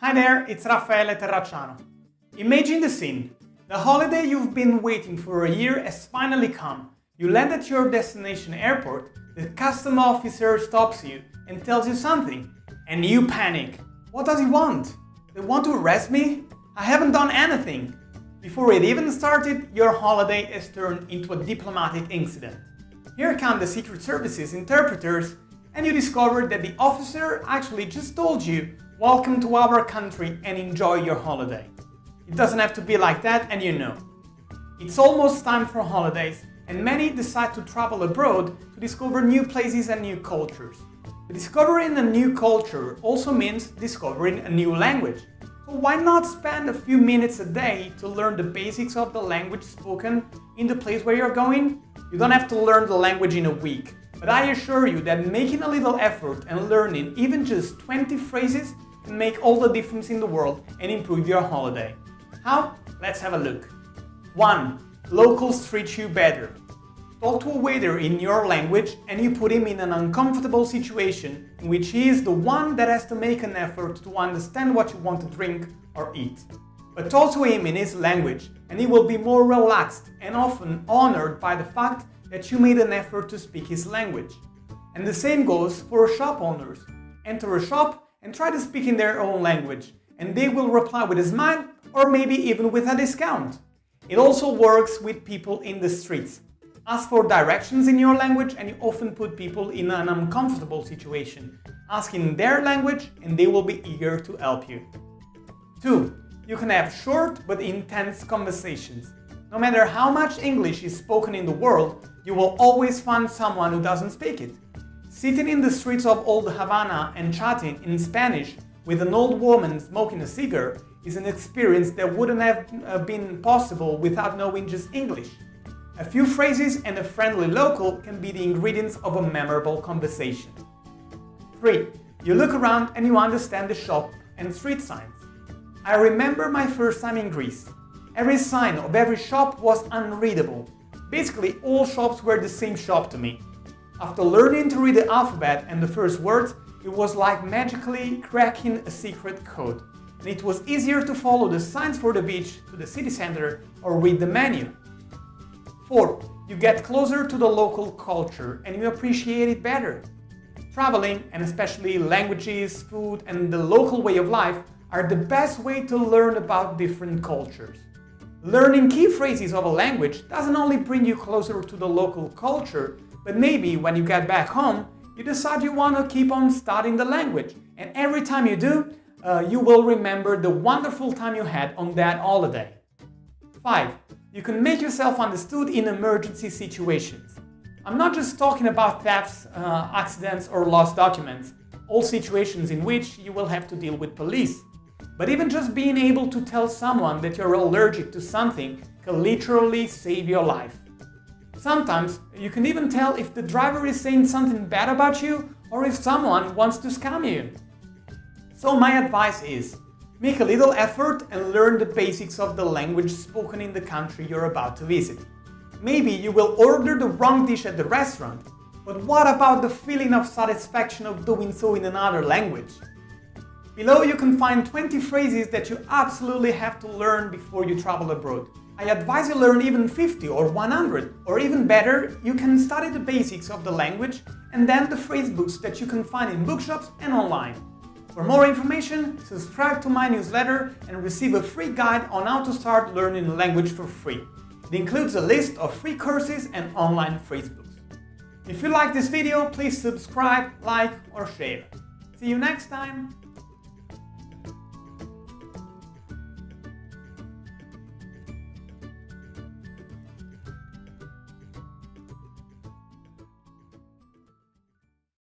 Hi there, it's Raffaele Terracciano. Imagine the scene. The holiday you've been waiting for a year has finally come. You land at your destination airport, the custom officer stops you and tells you something, and you panic. What does he want? They want to arrest me? I haven't done anything. Before it even started, your holiday has turned into a diplomatic incident. Here come the Secret Service's interpreters, and you discover that the officer actually just told you, "Welcome to our country and enjoy your holiday." It doesn't have to be like that, and you know. It's almost time for holidays, and many decide to travel abroad to discover new places and new cultures. But discovering a new culture also means discovering a new language. So why not spend a few minutes a day to learn the basics of the language spoken in the place where you're going? You don't have to learn the language in a week, but I assure you that making a little effort and learning even just 20 phrases can make all the difference in the world and improve your holiday. How? Let's have a look. 1. Locals treat you better. Talk to a waiter in your language and you put him in an uncomfortable situation in which he is the one that has to make an effort to understand what you want to drink or eat. But talk to him in his language and he will be more relaxed and often honored by the fact that you made an effort to speak his language. And the same goes for shop owners. Enter a shop and try to speak in their own language, and they will reply with a smile or maybe even with a discount. It also works with people in the streets. Ask for directions in your language and you often put people in an uncomfortable situation. Ask in their language and they will be eager to help you. 2. You can have short but intense conversations. No matter how much English is spoken in the world, you will always find someone who doesn't speak it. Sitting in the streets of Old Havana and chatting in Spanish with an old woman smoking a cigar is an experience that wouldn't have been possible without knowing just English. A few phrases and a friendly local can be the ingredients of a memorable conversation. 3. You look around and you understand the shop and street signs. I remember my first time in Greece. Every sign of every shop was unreadable. Basically, all shops were the same shop to me. After learning to read the alphabet and the first words, it was like magically cracking a secret code. And it was easier to follow the signs for the beach to the city center or read the menu. 4. You get closer to the local culture and you appreciate it better. Traveling, and especially languages, food, and the local way of life, are the best way to learn about different cultures. Learning key phrases of a language doesn't only bring you closer to the local culture, but maybe when you get back home, you decide you want to keep on studying the language. And every time you do, you will remember the wonderful time you had on that holiday. 5. You can make yourself understood in emergency situations. I'm not just talking about thefts, accidents or lost documents, all situations in which you will have to deal with police. But even just being able to tell someone that you're allergic to something can literally save your life. Sometimes you can even tell if the driver is saying something bad about you or if someone wants to scam you. So my advice is, make a little effort and learn the basics of the language spoken in the country you're about to visit. Maybe you will order the wrong dish at the restaurant, but what about the feeling of satisfaction of doing so in another language? Below you can find 20 phrases that you absolutely have to learn before you travel abroad. I advise you learn even 50 or 100, or even better, you can study the basics of the language and then the phrase books that you can find in bookshops and online. For more information, subscribe to my newsletter and receive a free guide on how to start learning a language for free. It includes a list of free courses and online phrase books. If you like this video, please subscribe, like or share. See you next time!